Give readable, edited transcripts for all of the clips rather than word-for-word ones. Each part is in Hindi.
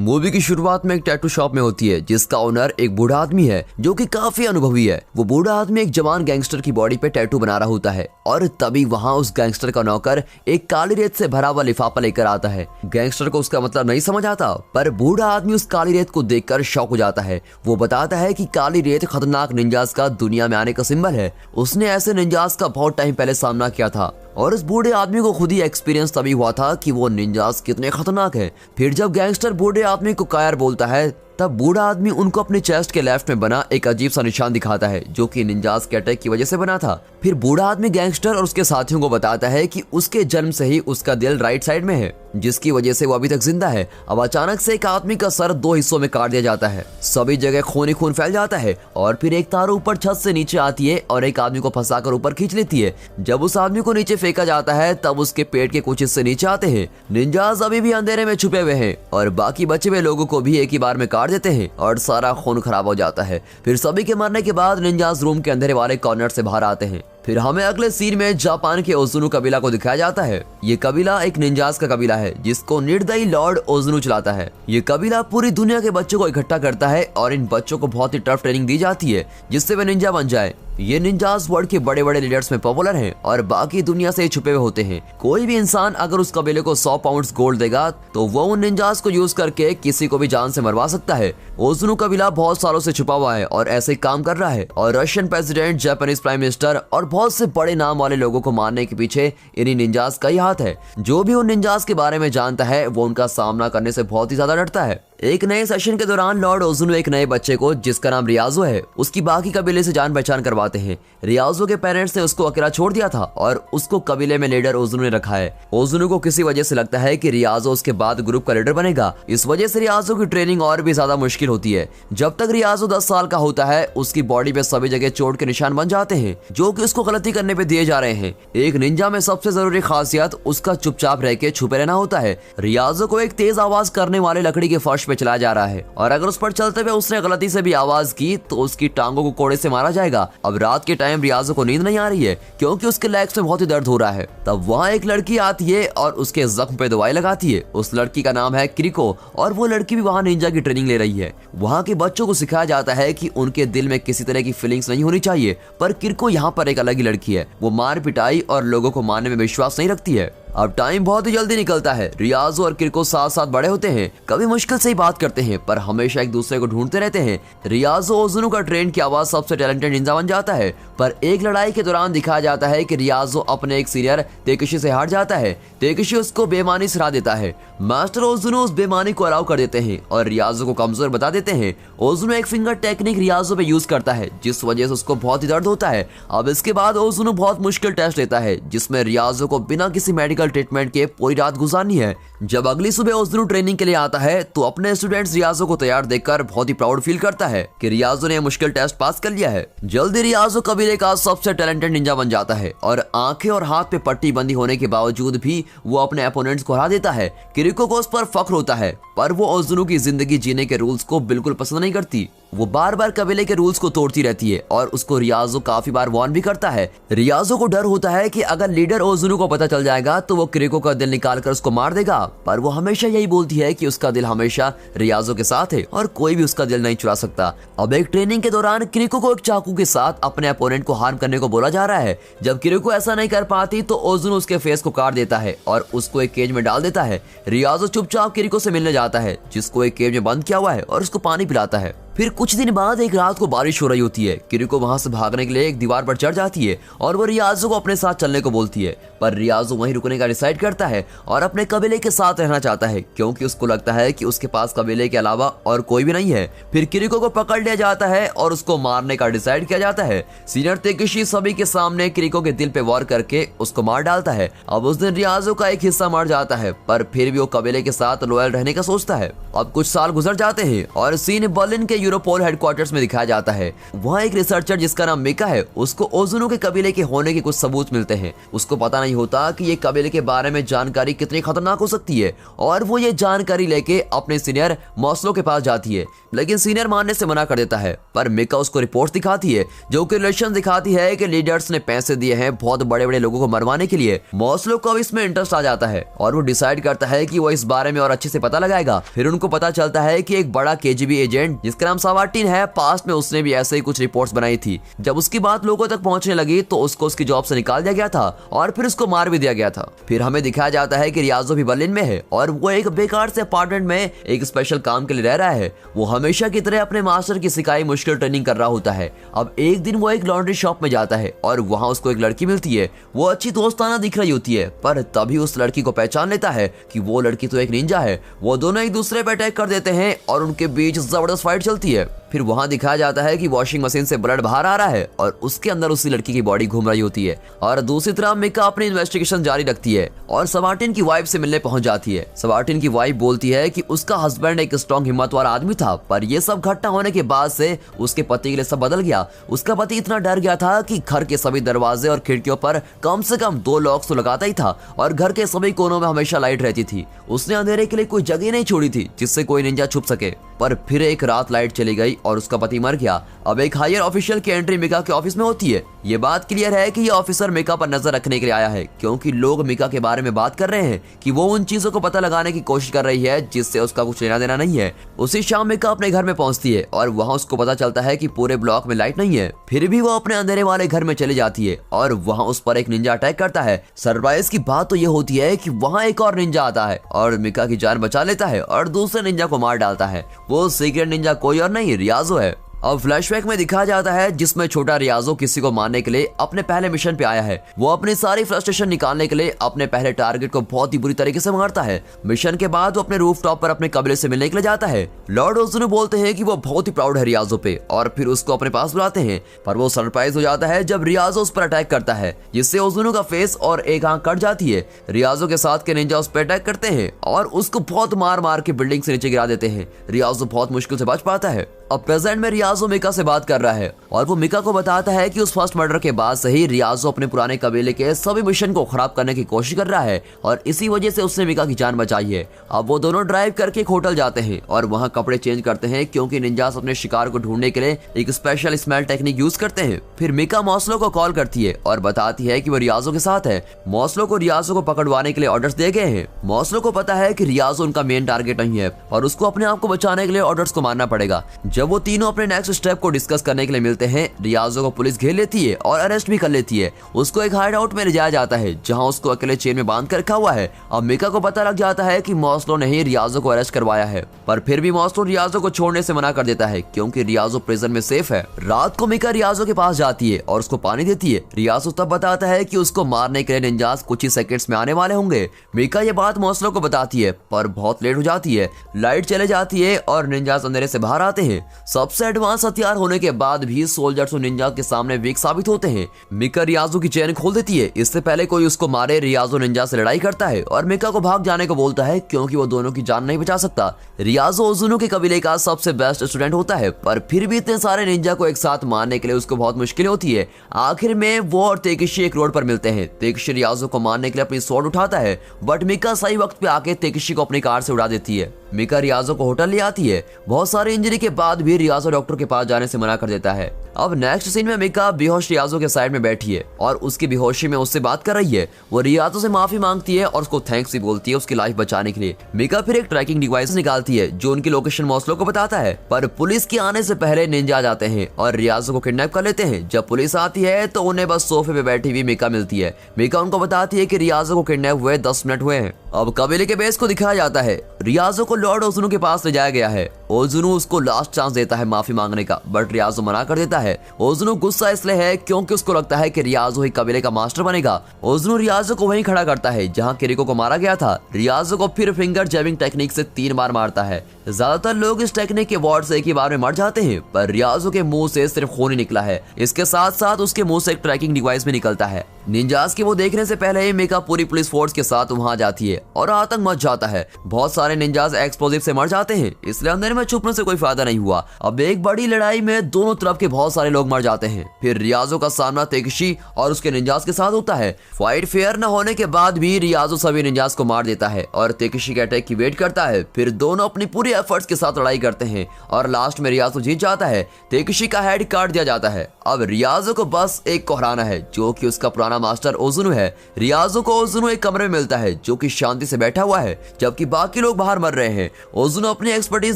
मूवी की शुरुआत में एक टैटू शॉप में होती है जिसका ओनर एक बूढ़ा आदमी है जो कि काफी अनुभवी है। वो बूढ़ा आदमी एक जवान गैंगस्टर की बॉडी पे टैटू बना रहा होता है और तभी वहाँ उस गैंगस्टर का नौकर एक काली रेत से भरा हुआ लिफाफा लेकर आता है। गैंगस्टर को उसका मतलब नहीं समझ आता, पर बूढ़ा आदमी उस काली रेत को देखकर शॉक हो जाता है। वो बताता है कि काली रेत खतरनाक निंजास का दुनिया में आने का सिंबल है। उसने ऐसे निंजास का बहुत टाइम पहले सामना किया था और उस बूढ़े आदमी को खुद ही एक्सपीरियंस तभी हुआ था कि वो निंजास कितने खतरनाक है। फिर जब गैंगस्टर बूढ़े आदमी को कायर बोलता है तब बूढ़ा आदमी उनको अपने चेस्ट के लेफ्ट में बना एक अजीब सा निशान दिखाता है जो कि निंजास के अटैक की वजह से बना था। फिर बूढ़ा आदमी गैंगस्टर और उसके साथियों को बताता है कि उसके जन्म से ही उसका दिल राइट साइड में है जिसकी वजह से वो अभी तक जिंदा है। अब अचानक से एक आदमी का सर दो हिस्सों में काट दिया जाता है, सभी जगह खून ही खून फैल जाता है और फिर एक तार ऊपर छत से नीचे आती है और एक आदमी को फंसाकर ऊपर खींच लेती है। जब उस आदमी को नीचे फेंका जाता है तब उसके पेट के कुछ हिस्से नीचे आते हैं। निंजास अभी भी अंधेरे में छुपे हुए हैं और बाकी बचे हुए लोगों को भी एक ही बार में काट देते हैं और सारा खून खराब हो जाता है। फिर सभी के मरने के बाद निंजास रूम के अंधेरे वाले कॉर्नर से बाहर आते हैं। फिर हमें अगले सीन में जापान के ओजुनु कबीला को दिखाया जाता है। ये कबीला एक निंजास का कबीला है जिसको निर्दयी लॉर्ड ओजुनु चलाता है। ये कबीला पूरी दुनिया के बच्चों को इकट्ठा करता है और इन बच्चों को बहुत ही टफ ट्रेनिंग दी जाती है जिससे वे निंजा बन जाए। ये निंजास वर्ल्ड के बड़े बड़े लीडर्स में पॉपुलर हैं और बाकी दुनिया से छुपे हुए होते हैं। कोई भी इंसान अगर उस कबीले को 100 पाउंड्स गोल्ड देगा तो वो उन निंजास को यूज करके किसी को भी जान से मरवा सकता है। ओजुनु कबीला बहुत सालों से छुपा हुआ है और ऐसे काम कर रहा है और Russian president, Japanese prime minister और बहुत से बड़े नाम वाले लोगों को मारने के पीछे इन्हीं निंजास का ही हाथ है। जो भी उन निंजास के बारे में जानता है वो उनका सामना करने से बहुत ही ज्यादा डरता है। एक नए सेशन के दौरान लॉर्ड ओजुनु एक नए बच्चे को जिसका नाम रियाजो है उसकी बाकी कबीले से जान पहचान करवाते हैं। रियाजो के पेरेंट्स ने उसको अकेला छोड़ दिया था और उसको कबीले में लीडर ओजुनु ने रखा है। ओजुनु को किसी वजह से लगता है कि रियाजो उसके बाद ग्रुप का लीडर बनेगा। इस वजह से रियाजो की ट्रेनिंग और भी ज्यादा मुश्किल होती है। जब तक रियाजो 10 साल का होता है उसकी बॉडी पे सभी जगह चोट के निशान बन जाते हैं जो कि उसको गलती करने पे दिए जा रहे हैं। एक निंजा में सबसे जरूरी खासियत उसका चुपचाप रह के छुपे रहना होता है। रियाजो को एक तेज आवाज करने वाले लकड़ी के फर्श पे चलाया जा रहा है और अगर उस पर चलते हुए उसने गलती से भी आवाज की तो उसकी टांगों को कोड़े से मारा जाएगा। अब रात के टाइम रियाजो को नींद नहीं आ रही है क्योंकि उसके लेग्स में बहुत ही दर्द हो रहा है। तब वहाँ एक लड़की आती है और उसके जख्म पे दवाई लगाती है। उस लड़की का नाम है क्रिको और वो लड़की भी वहाँ निंजा की ट्रेनिंग ले रही है। वहाँ के बच्चों को सिखाया जाता है कि उनके दिल में किसी तरह की फीलिंग्स नहीं होनी चाहिए, पर क्रिको यहाँ पर एक अलग ही लड़की है। वो मार पिटाई और लोगों को मारने में विश्वास नहीं रखती है। अब टाइम बहुत ही जल्दी निकलता है। रियाजो और किरको साथ साथ बड़े होते हैं, कभी मुश्किल से ही बात करते हैं पर हमेशा एक दूसरे को ढूंढते रहते हैं। रियाजो ओजुनु का ट्रेन की आवाज सबसे टैलेंटेड निंजा बन जाता है, पर एक लड़ाई के दौरान दिखाया जाता है कि रियाजो अपने एक सीनियर तेकेशी से हार जाता है। तेकेशी उसको बेईमानी से हरा देता है। मास्टर ओजुनु उस बेईमानी को अलाउ कर देते हैं और रियाजो को कमजोर बता देते हैं। ओजुनु एक फिंगर टेक्निक रियाजो पे यूज करता है जिस वजह से उसको बहुत ही दर्द होता है। अब इसके बाद ओजुनु बहुत मुश्किल टेस्ट लेता है जिसमें रियाजो को बिना किसी मेडिकल ट्रीटमेंट के पूरी रात गुजारनी है। जब अगली सुबह ओजुनु ट्रेनिंग के लिए आता है तो अपने स्टूडेंट्स रियाजो को तैयार देखकर बहुत ही प्राउड फील करता है कि रियाजो ने मुश्किल टेस्ट पास कर लिया है। जल्दी रियाजो कबीले का सबसे टैलेंटेड निंजा बन जाता है और आंखें और हाथ पे पट्टी बंदी होने के बावजूद भी वो अपने अपोनेंट्स को हरा देता है। किरिको को उस पर फख्र होता है, पर वो ओजुनु की जिंदगी जीने के रूल्स को बिल्कुल पसंद नहीं करती। वो बार बार कबीले के रूल्स को तोड़ती रहती है और उसको रियाजो काफी बार वार्न भी करता है। रियाजो को डर होता है कि अगर लीडर ओजुनु को पता चल जाएगा तो वो किरिको का दिल निकाल कर उसको मार देगा, पर वो हमेशा यही बोलती है कि उसका दिल हमेशा रियाजो के साथ है और कोई भी उसका दिल नहीं चुरा सकता। अब एक ट्रेनिंग के दौरान किरिको को एक चाकू के साथ अपने अपोनेंट को हार्म करने को बोला जा रहा है। जब किरिको ऐसा नहीं कर पाती तो ओजुनु उसके फेस को काट देता है और उसको एक केज में डाल देता है। रियाजो चुपचाप किरिको से मिलने जाता है जिसको एक केज में बंद किया हुआ है और उसको पानी पिलाता है। फिर कुछ दिन बाद एक रात को बारिश हो रही होती है। किरिको वहां से भागने के लिए एक दीवार पर चढ़ जाती है और वो रियाजो को अपने साथ चलने को बोलती है, पर रियाजो वहीं रुकने का डिसाइड करता है और अपने कबीले के साथ रहना चाहता है क्योंकि उसको लगता है कि उसके पास कबीले के अलावा और कोई भी नहीं है। फिर किरिको को पकड़ लिया जाता है और उसको मारने का डिसाइड किया जाता है। सीनियर तेकेशी सभी के सामने किरिको के दिल पे वार करके उसको मार डालता है। अब उस दिन रियाजो का एक हिस्सा मर जाता है, पर फिर भी वो कबीले के साथ लॉयल रहने का सोचता है। अब कुछ साल गुजर जाते हैं और सीन बर्लिन के यूरोपोल हेडक्वार्टर्स में दिखाया जाता है। वहाँ एक रिसर्चर जिसका नाम मिका है, उसको ओजुनु के कबीले के होने के कुछ सबूत मिलते हैं। उसको पता नहीं होता कि ये कबीले के बारे में जानकारी कितनी खतरनाक हो सकती है और वो ये जानकारी लेके अपने सीनियर मॉस्लो के पास जाती है, लेकिन सीनियर मानने से मना कर देता है। पर मिका उसको रिपोर्ट दिखाती है जो कि रिलेशन दिखाती है कि लीडर्स ने पैसे दिए हैं बहुत बड़े बड़े लोगों को मरवाने के लिए। मॉस्लो को अब इसमें इंटरेस्ट आ जाता है और वो डिसाइड करता है कि वो इस बारे में और अच्छे से पता लगाएगा। फिर उनको पता चलता है कि एक बड़ा केजीबी एजेंट जिसका नाम सावाटिन है, पास्ट में उसने भी ऐसे ही कुछ रिपोर्ट्स बनाई थी। जब उसकी बात लोगों तक पहुंचने लगी तो उसको उसकी जॉब से निकाल दिया गया था और फिर उसको मार भी दिया गया था। फिर हमें दिखाया जाता है कि रियाजो भी बर्लिन में है और वो एक बेकार से अपार्टमेंट में एक स्पेशल काम के लिए रह रहा है। वो हमेशा की तरह अपने मास्टर की सिखाई मुश्किल ट्रेनिंग कर रहा होता है। अब एक दिन वो एक लॉन्ड्री शॉप में जाता है और वहाँ उसको एक लड़की मिलती है। वो अच्छी दोस्ताना दिख रही होती है, पर तभी उस लड़की को पहचान लेता है कि वो लड़की तो एक निंजा है। वो दोनों एक दूसरे पर अटैक कर देते हैं और उनके बीच जबरदस्त फाइट चलती है। फिर वहाँ दिखाया जाता है कि वॉशिंग मशीन से ब्लड बाहर आ रहा है और उसके अंदर उसी लड़की की बॉडी घूम रही होती है। और दूसरी तरफ मिका अपनी इन्वेस्टिगेशन जारी रखती है और सवाटिन की वाइफ से मिलने पहुंच जाती है। सवाटिन की वाइफ बोलती है कि उसका हस्बैंड एक स्ट्रॉन्ग हिम्मत वाला आदमी था, पर ये सब घटना होने के बाद से उसके पति के लिए सब बदल गया। उसका पति इतना डर गया था कि घर के सभी दरवाजे और खिड़कियों पर कम से कम 2 लॉक्स तो लगाता ही था और घर के सभी कोनों में हमेशा लाइट रहती थी। उसने अंधेरे के लिए कोई जगह नहीं छोड़ी थी जिससे कोई निंजा छुप सके। पर फिर एक रात लाइट चली गई और उसका पति मर गया। अब एक हायर ऑफिशियल की एंट्री मिका के ऑफिस में होती है। ये बात क्लियर है कि ये ऑफिसर मिका पर नजर रखने के लिए आया है, क्योंकि लोग मिका के बारे में बात कर रहे हैं कि वो उन चीजों को पता लगाने की कोशिश कर रही है जिससे उसका कुछ लेना देना नहीं है। उसी शाम मिका अपने घर में पहुंचती है और वहाँ उसको पता चलता है कि पूरे ब्लॉक में लाइट नहीं है। फिर भी वो अपने अंधेरे वाले घर में चली जाती है और वहाँ उस पर एक निंजा अटैक करता है। सरप्राइज की बात तो ये होती है कि वहाँ एक और निंजा आता है और मिका की जान बचा लेता है और दूसरे निंजा को मार डालता है। वो सीक्रेट निंजा कोई और नहीं, रियाजो है। अब फ्लैशबैक में दिखाया जाता है जिसमें छोटा रियाजो किसी को मारने के लिए अपने पहले मिशन पे आया है। वो अपनी सारी फ्रस्ट्रेशन निकालने के लिए अपने पहले टारगेट को बहुत ही बुरी तरीके से मारता है। मिशन के बाद वो अपने रूफटॉप पर अपने कबीले से मिलने के लिए जाता है। लॉर्ड ओजुनु बोलते हैं कि वो बहुत ही प्राउड है रियाजो पे और फिर उसको अपने पास बुलाते हैं, पर वो सरप्राइज हो जाता है जब रियाजो उस पर अटैक करता है, जिससे ओजुनु का फेस और एक आंख कट जाती है। रियाजो के साथ के निंजा उस पर अटैक करते हैं और उसको बहुत मार मार के बिल्डिंग से नीचे गिरा देते हैं। रियाजो बहुत मुश्किल से बच पाता है। अब प्रेजेंट में रियाजो मिका से बात कर रहा है और वो मिका को बताता है कि उस फर्स्ट मर्डर के बाद से ही रियाजो अपने पुराने कबीले के सभी मिशन को खराब करने की कोशिश कर रहा है और इसी वजह से उसने मिका की जान बचाई है। अब वो दोनों ड्राइव करके एक होटल जाते हैं और वहाँ कपड़े चेंज करते हैं, क्योंकि निंजास अपने शिकार को ढूंढने के लिए एक स्पेशल स्मेल टेक्निक यूज करते हैं। फिर मिका मॉस्लो को कॉल करती है और बताती है कि वो रियाजो के साथ है। मॉस्लो को रियाजो को पकड़वाने के लिए ऑर्डर्स दिए गए हैं। मॉस्लो को पता है कि रियाजो उनका मेन टारगेट नहीं है और उसको अपने आप को बचाने के लिए ऑर्डर्स को मानना पड़ेगा। जब वो तीनों अपने नेक्स्ट स्टेप को डिस्कस करने के लिए मिलते हैं, रियाजो को पुलिस घेर लेती है और अरेस्ट भी कर लेती है। उसको एक हाइड आउट में ले जाया जाता है जहां उसको अकेले चेन में बांध कर रखा हुआ है। अब मिका को पता लग जाता है कि मॉस्लो ने ही रियाजो को अरेस्ट करवाया है, पर फिर भी मॉस्लो रियाजो को छोड़ने से मना कर देता है क्योंकि रियाजो प्रिजन में सेफ है। रात को मिका रियाजो के पास जाती है और उसको पानी देती है। रियाजो तब बताता है कि उसको मारने के लिए निंजास कुछ ही सेकंड्स में आने वाले होंगे। मिका ये बात मॉस्लो को बताती है, पर बहुत लेट हो जाती है। लाइट चले जाती है और निंजास अंधेरे से बाहर आते हैं। सबसे एडवांस हथियार होने के बाद भी सोल्जर्स और निंजा के सामने वीक साबित होते हैं। मिका रियाजो की चेन खोल देती है। इससे पहले कोई उसको मारे, रियाजो निंजा से लड़ाई करता है और मिका को भाग जाने को बोलता है क्योंकि वो दोनों की जान नहीं बचा सकता। रियाजो ओजुनु के कबीले का सबसे बेस्ट स्टूडेंट होता है, पर फिर भी इतने सारे निंजा को एक साथ मारने के लिए उसको बहुत मुश्किल होती है। आखिर में वो और तेकिशी एक रोड पर मिलते हैं। तेकिशी रियाजो को मारने के लिए अपनी स्वॉर्ड उठाता है, बट मिका सही वक्त पे आके तेकिशी को अपनी कार से उड़ा देती है। मिका रियाजो को होटल ले आती है। बहुत सारे इंजरी के बाद भी रियाजो डॉक्टर के पास जाने से मना कर देता है। अब नेक्स्ट सीन में मिका बेहोश रियाजो के साइड में बैठी है और उसकी बेहोशी में उससे बात कर रही है। वो रियाजो से माफी मांगती है और उसको थैंक्स भी बोलती है उसकी लाइफ बचाने के लिए। मिका फिर एक ट्रैकिंग डिवाइस निकालती है जो उनकी लोकेशन मॉस्लो को बताता है, पर पुलिस के आने से पहले निंजा आ जाते हैं और रियाजो को किडनैप कर लेते हैं। जब पुलिस आती है तो उन्हें बस सोफे पे बैठी हुई मिका मिलती है। मिका उनको बताती है कि रियाजो को किडनैप हुए 10 मिनट हुए हैं। अब कबीले के बेस को दिखाया जाता है। रियाजो को लॉर्ड ओजुनु के पास ले जाया गया है। ओजुनु उसको लास्ट चांस देता है माफी मांगने का, बट रियाजो मना कर देता है। ओजुनु गुस्सा इसलिए है क्योंकि उसको लगता है कि रियाजो ही कबीले का मास्टर बनेगा। ओजुनु रियाजो को वहीं खड़ा करता है जहां किरिको को मारा गया था। रियाजो को फिर फिंगर जैबिंग टेक्निक से 3 बार मारता है। ज्यादातर लोग इस टेक्निक के वार्ड से एक ही बार में मर जाते हैं, पर रियाजो के मुंह से सिर्फ खून ही निकला है। इसके साथ साथ उसके मुंह से एक ट्रैकिंग डिवाइस भी निकलता है। निंजास के वो देखने से पहले ही मिका पूरी पुलिस फोर्स के साथ वहां जाती है और आतंक मच जाता है। बहुत सारे निंजास एक्सप्लोजिव से मर जाते हैं, इसलिए अंदर में में छुपने से कोई फायदा नहीं हुआ। अब एक बड़ी लड़ाई में दोनों तरफ के बहुत सारे लोग मर जाते हैं। फिर रियाजो का सामना तेकेशी और उसके निंजास के साथ होता है। फाइट फेयर न होने के बाद भी रियाजो सभी निंजास को मार देता है और तेकेशी के अटैक की वेट करता है। फिर दोनों अपनी पूरी एफर्ट्स के साथ लड़ाई करते हैं और लास्ट में रियाजो जीत जाता है। तेकेशी का हेड काट दिया जाता है। अब रियाजो को बस एक को हराना है जो कि उसका पुराना मास्टर ओजुनु है। रियाजो को ओजुनु एक कमरे में मिलता है जो कि शांति से बैठा हुआ है जबकि बाकी लोग बाहर मर रहे हैं। ओजुनु अपनी एक्सपर्टीज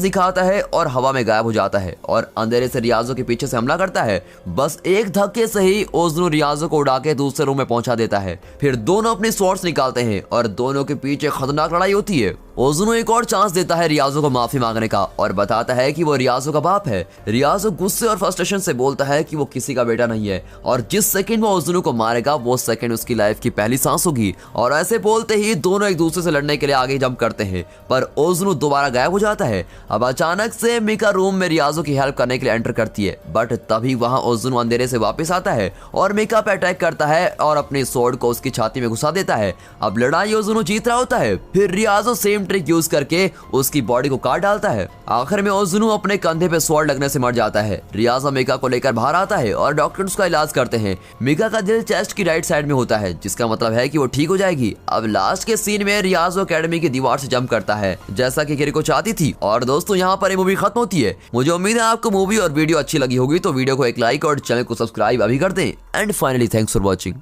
दिखाता है और हवा में गायब हो जाता है और अंधेरे से रियाजो के पीछे से हमला करता है। बस एक धक्के से ही ओजुनु रियाजो को उड़ा के दूसरे रूम में पहुंचा देता है। फिर दोनों अपनी स्वॉर्ड्स निकालते हैं और दोनों के पीछे खतरनाक लड़ाई होती है। ओजुनु एक और चांस देता है रियाजो को माफी मांगने का और बताता है कि वो रियाजो का बाप है। रियाजो गुस्से और फ्रस्ट्रेशन से बोलता है कि वो किसी का बेटा नहीं है और जिस सेकंड वो ओजुनु को मारेगा वो सेकंड उसकी लाइफ की पहली सांस होगी। और ऐसे बोलते ही दोनों एक दूसरे से लड़ने के लिए आगे जंप करते हैं पर ओजुनु दोबारा गायब हो जाता है। अब अचानक से मिका रूम में रियाजो की हेल्प करने के लिए एंटर करती है बट तभी वहां ओजुनु अंधेरे से वापस आता है और मिका पे अटैक करता है और अपनी स्वॉर्ड को उसकी छाती में घुसा देता है। अब लड़ाई ओजुनु जीत रहा होता है। फिर रियाजो सेम ट्रिक यूज करके उसकी बॉडी को काट डालता है। आखिर में ओजुनु अपने कंधे पे स्वॉर्ड लगने से मर जाता है। रियाजो मिका को लेकर बाहर आता है और डॉक्टर उसका इलाज करते हैं। मिका का दिल चेस्ट की राइट साइड में होता है जिसका मतलब है कि वो ठीक हो जाएगी। अब लास्ट के सीन में रियाजो एकेडमी की दीवार से जंप करता है जैसा कि किरिको चाहती थी। और दोस्तों यहाँ पर ये मूवी खत्म होती है। मुझे उम्मीद है आपको मूवी और वीडियो अच्छी लगी होगी तो वीडियो को एक लाइक और चैनल को सब्सक्राइब अभी कर दें। And finally thanks for watching.